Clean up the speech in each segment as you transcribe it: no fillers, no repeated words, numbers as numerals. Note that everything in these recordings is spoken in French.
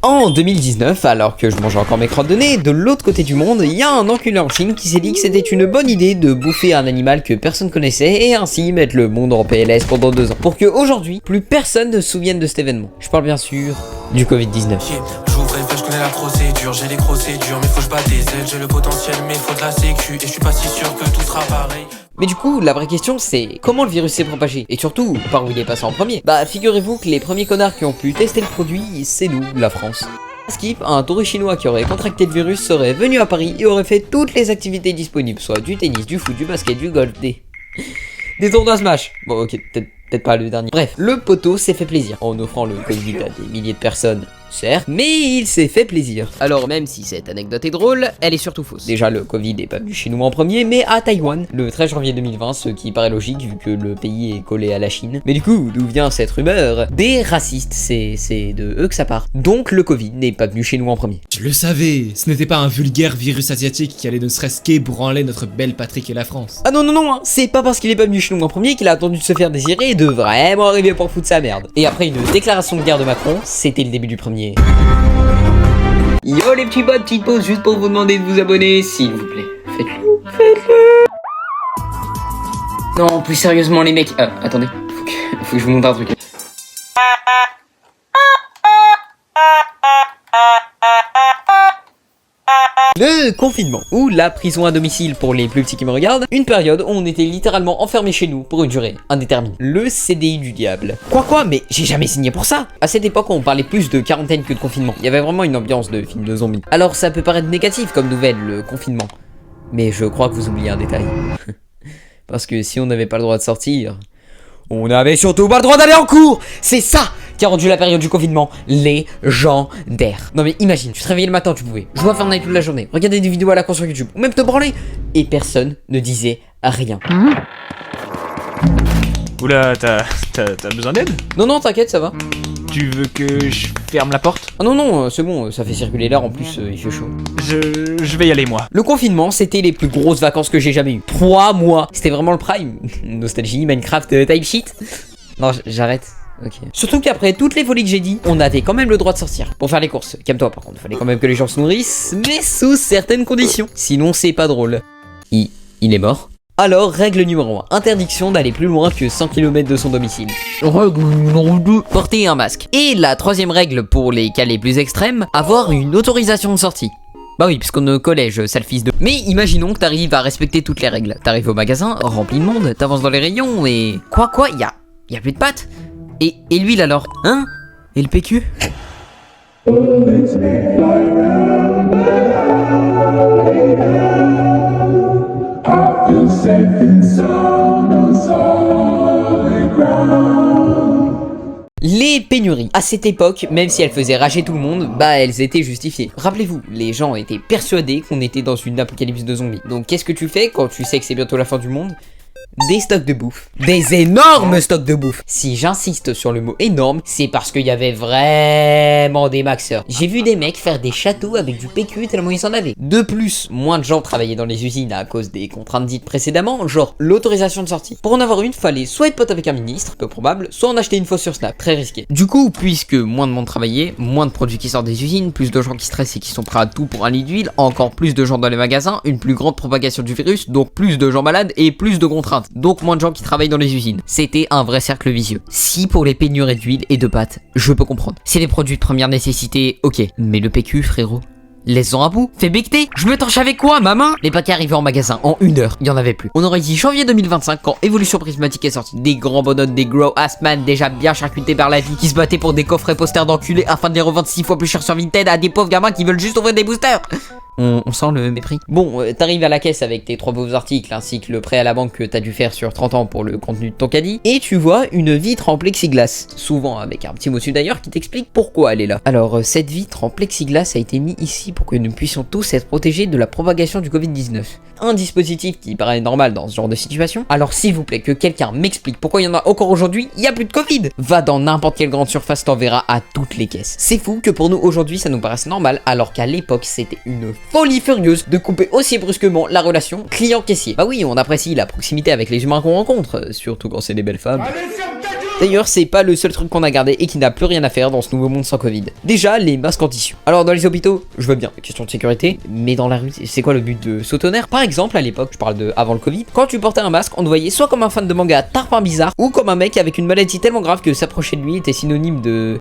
En 2019, alors que je mangeais encore mes crottes de nez, de l'autre côté du monde, il y a un enculé en Chine qui s'est dit que c'était une bonne idée de bouffer un animal que personne connaissait et ainsi mettre le monde en PLS pendant 2 ans. Pour que aujourd'hui, plus personne ne se souvienne de cet événement. Je parle bien sûr du Covid-19. J'ouvre une page, je connais la procédure, j'ai les procédures, mais faut que je batte des ailes, j'ai le potentiel, mais faut de la sécu, et je suis pas si sûr que tout sera pareil. Mais du coup, la vraie question c'est comment le virus s'est propagé et surtout par où il est passé en premier. Bah figurez-vous que les premiers connards qui ont pu tester le produit, c'est nous, la France. Skip, un touriste chinois qui aurait contracté le virus serait venu à Paris et aurait fait toutes les activités disponibles, soit du tennis, du foot, du basket, du golf, des tournois Smash. Bon ok, peut-être pas le dernier. Bref, le poteau s'est fait plaisir en offrant le Covid à des milliers de personnes. Certes, mais il s'est fait plaisir. Alors même si cette anecdote est drôle, elle est surtout fausse. Déjà le Covid n'est pas venu chez nous en premier, mais à Taïwan, le 13 janvier 2020, ce qui paraît logique vu que le pays est collé à la Chine. Mais du coup, d'où vient cette rumeur? Des racistes, c'est de eux que ça part. Donc le Covid n'est pas venu chez nous en premier. Je le savais, ce n'était pas un vulgaire virus asiatique qui allait ne serait-ce qu'ébranler notre belle patrie qu'est la France. Ah non, hein, c'est pas parce qu'il est pas venu chez nous en premier qu'il a attendu de se faire désirer et de vraiment arriver pour foutre sa merde. Et après une déclaration de guerre de Macron, c'était le début du premier. Yo les petits potes, petite pause juste pour vous demander de vous abonner, s'il vous plaît. Faites-le. Non, plus sérieusement les mecs. Attendez, faut que je vous montre un truc. Le confinement, ou la prison à domicile pour les plus petits qui me regardent, une période où on était littéralement enfermés chez nous pour une durée indéterminée. Le CDI du diable. Quoi, mais j'ai jamais signé pour ça. À cette époque, on parlait plus de quarantaine que de confinement. Il y avait vraiment une ambiance de film de zombies. Alors ça peut paraître négatif comme nouvelle, le confinement. Mais je crois que vous oubliez un détail. Parce que si on n'avait pas le droit de sortir, on avait surtout pas le droit d'aller en cours. C'est ça qui a rendu la période du confinement légendaire. Non mais imagine, tu te réveillais le matin, tu pouvais jouer à Fortnite toute la journée, regarder des vidéos à la con sur YouTube, ou même te branler, et personne ne disait rien. Oula, t'as besoin d'aide? Non, t'inquiète, ça va. Tu veux que je ferme la porte? Ah non, c'est bon, ça fait circuler l'air, en plus, il fait chaud. Je vais y aller, moi. Le confinement, c'était les plus grosses vacances que j'ai jamais eues. 3 mois, c'était vraiment le prime. Nostalgie, Minecraft, type shit. Non, j'arrête. Ok. Surtout qu'après toutes les folies que j'ai dit, on avait quand même le droit de sortir pour faire les courses. Calme-toi par contre, fallait quand même que les gens se nourrissent, mais sous certaines conditions. Sinon c'est pas drôle. Il est mort. Alors, règle numéro 1, interdiction d'aller plus loin que 100 km de son domicile. Règle numéro 2, porter un masque. Et la troisième règle pour les cas les plus extrêmes, avoir une autorisation de sortie. Bah oui, puisqu'on est au collège, sale fils de... Mais imaginons que t'arrives à respecter toutes les règles. T'arrives au magasin, rempli de monde, t'avances dans les rayons et... Quoi, y a plus de pâtes? Et l'huile alors? Hein? Et le PQ? Les pénuries, à cette époque, même si elles faisaient rager tout le monde, bah elles étaient justifiées. Rappelez-vous, les gens étaient persuadés qu'on était dans une apocalypse de zombies. Donc qu'est-ce que tu fais quand tu sais que c'est bientôt la fin du monde? Des stocks de bouffe. Des énormes stocks de bouffe. Si j'insiste sur le mot énorme, c'est parce qu'il y avait vraiment des maxeurs. J'ai vu des mecs faire des châteaux avec du PQ tellement ils en avaient. De plus, moins de gens travaillaient dans les usines à cause des contraintes dites précédemment, genre l'autorisation de sortie. Pour en avoir une, fallait soit être pote avec un ministre, peu probable, soit en acheter une fausse sur Snap, très risqué. Du coup, puisque moins de monde travaillait, moins de produits qui sortent des usines, plus de gens qui stressent et qui sont prêts à tout pour un lit d'huile, encore plus de gens dans les magasins, une plus grande propagation du virus, donc plus de gens malades et plus de contraintes. Donc moins de gens qui travaillent dans les usines. C'était un vrai cercle vicieux. Si pour les pénuries d'huile et de pâtes, je peux comprendre. C'est des produits de première nécessité, ok. Mais le PQ, frérot, laisse-en à bout. Fais becter. Je me torche avec quoi, maman? Les paquets arrivaient en magasin en 1 heure. Il y en avait plus. On aurait dit janvier 2025 quand Evolution Prismatique est sorti. Des grands bonhommes, des grow ass man déjà bien charcutés par la vie qui se battaient pour des coffrets posters d'enculés afin de les revendre 6 fois plus cher sur Vinted à des pauvres gamins qui veulent juste ouvrir des boosters. On sent le mépris. Bon, t'arrives à la caisse avec tes 3 beaux articles ainsi que le prêt à la banque que t'as dû faire sur 30 ans pour le contenu de ton caddie. Et tu vois une vitre en plexiglas. Souvent avec un petit mot dessus d'ailleurs qui t'explique pourquoi elle est là. Alors, cette vitre en plexiglas a été mise ici pour que nous puissions tous être protégés de la propagation du Covid-19. Un dispositif qui paraît normal dans ce genre de situation. Alors s'il vous plaît que quelqu'un m'explique pourquoi il y en a encore aujourd'hui, il y a plus de Covid. Va dans n'importe quelle grande surface, t'en verras à toutes les caisses. C'est fou que pour nous aujourd'hui ça nous paraisse normal alors qu'à l'époque c'était une folie furieuse de couper aussi brusquement la relation client-caissier. Bah oui, on apprécie la proximité avec les humains qu'on rencontre, surtout quand c'est des belles femmes. Allez, ferme ta gueule! D'ailleurs, c'est pas le seul truc qu'on a gardé et qui n'a plus rien à faire dans ce nouveau monde sans Covid. Déjà, les masques en tissu. Alors dans les hôpitaux, je veux bien, question de sécurité, mais dans la rue, c'est quoi le but de s'autonaire? Par exemple, à l'époque, je parle de avant le Covid, quand tu portais un masque, on te voyait soit comme un fan de manga tarpin bizarre, ou comme un mec avec une maladie tellement grave que s'approcher de lui était synonyme de...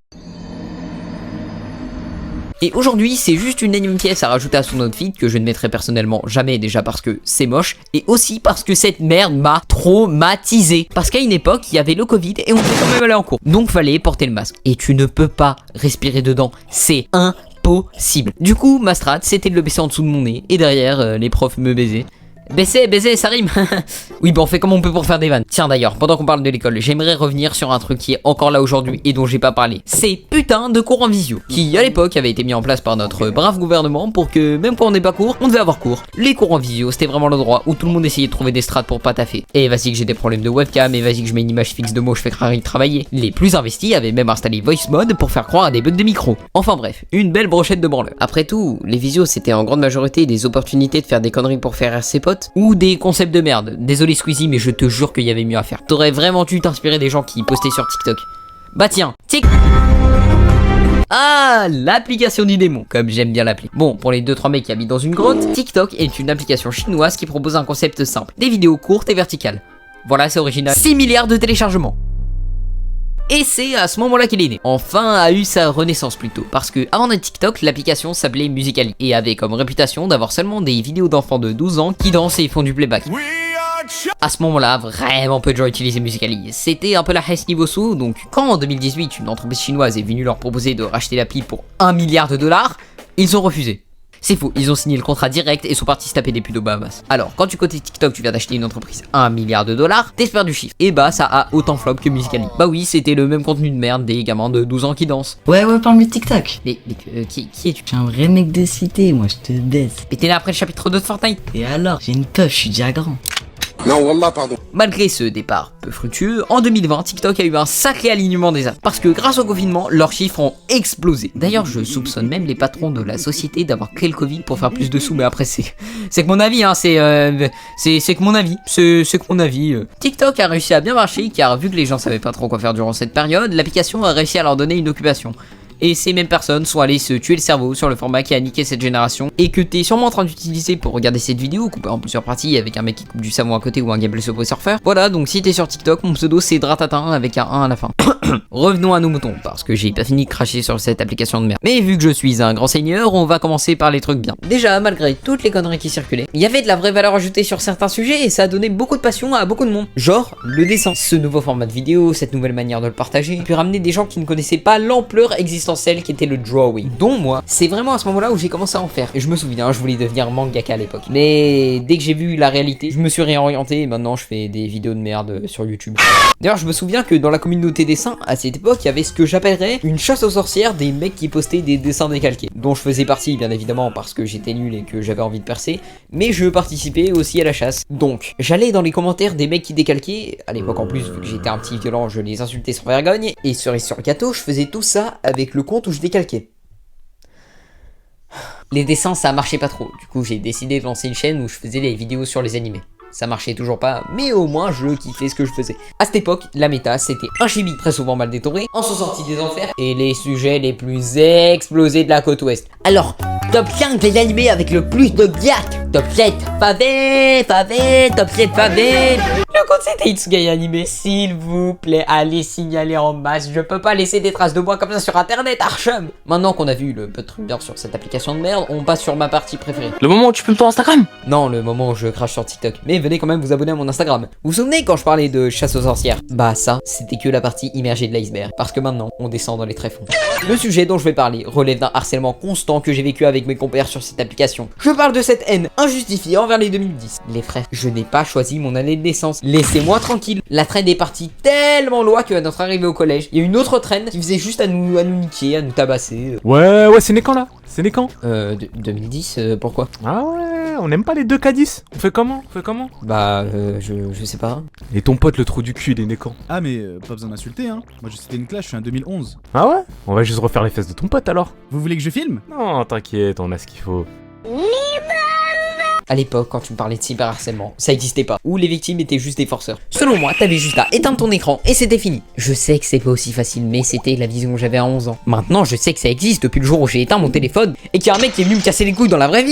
Et aujourd'hui, c'est juste une énième pièce à rajouter à son outfit que je ne mettrai personnellement jamais, déjà parce que c'est moche, et aussi parce que cette merde m'a traumatisé. Parce qu'à une époque, il y avait le Covid et on pouvait quand même aller en cours. Donc fallait porter le masque. Et tu ne peux pas respirer dedans. C'est impossible. Du coup, ma strat, c'était de le baisser en dessous de mon nez, et derrière, les profs me baisaient. Baiser, ça rime. Oui, bon, on fait comme on peut pour faire des vannes. Tiens, d'ailleurs, pendant qu'on parle de l'école, j'aimerais revenir sur un truc qui est encore là aujourd'hui et dont j'ai pas parlé. Ces putains de cours en visio, qui à l'époque avaient été mis en place par notre brave gouvernement pour que même quand on n'est pas cours, on devait avoir cours. Les cours en visio, c'était vraiment l'endroit où tout le monde essayait de trouver des strates pour pas taffer. Et vas-y que j'ai des problèmes de webcam, et vas-y que je mets une image fixe de moi, je fais crari travailler. Les plus investis avaient même installé voice mode pour faire croire à des bugs de micro. Enfin bref, une belle brochette de branleurs. Après tout, les visios c'était en grande majorité des opportunités de faire des conneries pour faire rire ses potes, ou des concepts de merde. Désolé Squeezie, mais je te jure qu'il y avait mieux à faire. T'aurais vraiment dû t'inspirer des gens qui postaient sur TikTok. Bah tiens, Ah, l'application du démon, comme j'aime bien l'appeler. Bon, pour les 2-3 mecs qui habitent dans une grotte, TikTok est une application chinoise qui propose un concept simple. Des vidéos courtes et verticales. Voilà, c'est original. 6 milliards de téléchargements. Et c'est à ce moment-là qu'il est né. Enfin a eu sa renaissance plutôt. Parce que avant d'être TikTok, l'application s'appelait Musical.ly et avait comme réputation d'avoir seulement des vidéos d'enfants de 12 ans qui dansent et font du playback. À ce moment-là, vraiment peu de gens utilisaient Musical.ly. C'était un peu la Hesse niveau sous, donc quand en 2018, une entreprise chinoise est venue leur proposer de racheter l'appli pour 1 milliard de dollars, ils ont refusé. C'est faux, ils ont signé le contrat direct et sont partis se taper des putes aux Bahamas. Alors, quand tu côté TikTok, tu viens d'acheter une entreprise 1 milliard de dollars, t'espères du chiffre. Et bah, ça a autant flop que Musical.ly. Bah oui, c'était le même contenu de merde des gamins de 12 ans qui dansent. Ouais, parle-moi de TikTok. Mais qui es-tu? Je suis un vrai mec de cité, moi je te baise. Mais t'es là après le chapitre 2 de Fortnite. Et alors, j'ai une teuf, je suis déjà grand. Non, wallah, pardon. Malgré ce départ peu fructueux, en 2020, TikTok a eu un sacré alignement des apps. Parce que grâce au confinement, leurs chiffres ont explosé. D'ailleurs, je soupçonne même les patrons de la société d'avoir créé le Covid pour faire plus de sous, mais après c'est que mon avis, hein, c'est que mon avis. C'est que mon avis. TikTok a réussi à bien marcher car vu que les gens savaient pas trop quoi faire durant cette période, l'application a réussi à leur donner une occupation. Et ces mêmes personnes sont allées se tuer le cerveau sur le format qui a niqué cette génération et que t'es sûrement en train d'utiliser pour regarder cette vidéo coupée en plusieurs parties avec un mec qui coupe du savon à côté ou un gameplay Subway Surfer. Voilà, donc si t'es sur TikTok, mon pseudo c'est Dratatin avec un 1 à la fin. Revenons à nos moutons, parce que j'ai pas fini de cracher sur cette application de merde. Mais vu que je suis un grand seigneur, on va commencer par les trucs bien. Déjà, malgré toutes les conneries qui circulaient, il y avait de la vraie valeur ajoutée sur certains sujets et ça a donné beaucoup de passion à beaucoup de monde. Genre, le dessin. Ce nouveau format de vidéo, cette nouvelle manière de le partager, puis ramener des gens qui ne connaissaient pas l'ampleur existentielle qui était le drawing. Dont moi, c'est vraiment à ce moment-là où j'ai commencé à en faire. Et je me souviens, je voulais devenir mangaka à l'époque. Mais dès que j'ai vu la réalité, je me suis réorienté et maintenant je fais des vidéos de merde sur YouTube. D'ailleurs, je me souviens que dans la communauté dessin, à cette époque, il y avait ce que j'appellerais une chasse aux sorcières des mecs qui postaient des dessins décalqués. Dont je faisais partie, bien évidemment, parce que j'étais nul et que j'avais envie de percer. Mais je participais aussi à la chasse. Donc, j'allais dans les commentaires des mecs qui décalquaient. À l'époque, en plus, vu que j'étais un petit violent, je les insultais sans vergogne. Et cerise sur le gâteau, je faisais tout ça avec le compte où je décalquais. Les dessins, ça marchait pas trop. Du coup, j'ai décidé de lancer une chaîne où je faisais des vidéos sur les animés. Ça marchait toujours pas, mais au moins je kiffais ce que je faisais. À cette époque, la méta c'était un chibi très souvent mal détourné, en sont sortis des enfers, et les sujets les plus explosés de la côte ouest. Alors, top 5 des animés avec le plus de diac. Top 7, pavé, top 7, pavé. Le compte c'était Itsugai Animé, s'il vous plaît, allez signaler en masse. Je peux pas laisser des traces de moi comme ça sur internet, Archum. Maintenant qu'on a vu le peu de trucs bien sur cette application de merde, on passe sur ma partie préférée. Le moment où tu peux me ton Instagram? Non, le moment où je crache sur TikTok. Mais venez quand même vous abonner à mon Instagram. Vous vous souvenez quand je parlais de chasse aux sorcières? Bah ça, c'était que la partie immergée de l'iceberg. Parce que maintenant, on descend dans les tréfonds. Le sujet dont je vais parler relève d'un harcèlement constant que j'ai vécu avec mes compères sur cette application. Je parle de cette haine injustifiée envers les 2010. Les frères, je n'ai pas choisi mon année de naissance. Laissez-moi tranquille. La traîne est partie tellement loin qu'à notre arrivée au collège, il y a une autre traîne qui faisait juste à nous niquer, à nous tabasser. Ouais, c'est né quand là? C'est né quand? 2010, pourquoi? Ah ouais, on n'aime pas les 2K10. On fait comment? Bah, je sais pas. Et ton pote le trou du cul, il est né quand? Ah mais pas besoin d'insulter hein. Moi c'était une classe, je suis un 2011. Ah ouais? On va juste refaire les fesses de ton pote alors. Vous voulez que je filme? Non, t'inquiète, on a ce qu'il faut. À l'époque, quand tu me parlais de cyberharcèlement, ça existait pas. Ou les victimes étaient juste des forceurs. Selon moi, t'avais juste à éteindre ton écran et c'était fini. Je sais que c'est pas aussi facile, mais c'était la vision que j'avais à 11 ans. Maintenant, je sais que ça existe depuis le jour où j'ai éteint mon téléphone et qu'il y a un mec qui est venu me casser les couilles dans la vraie vie.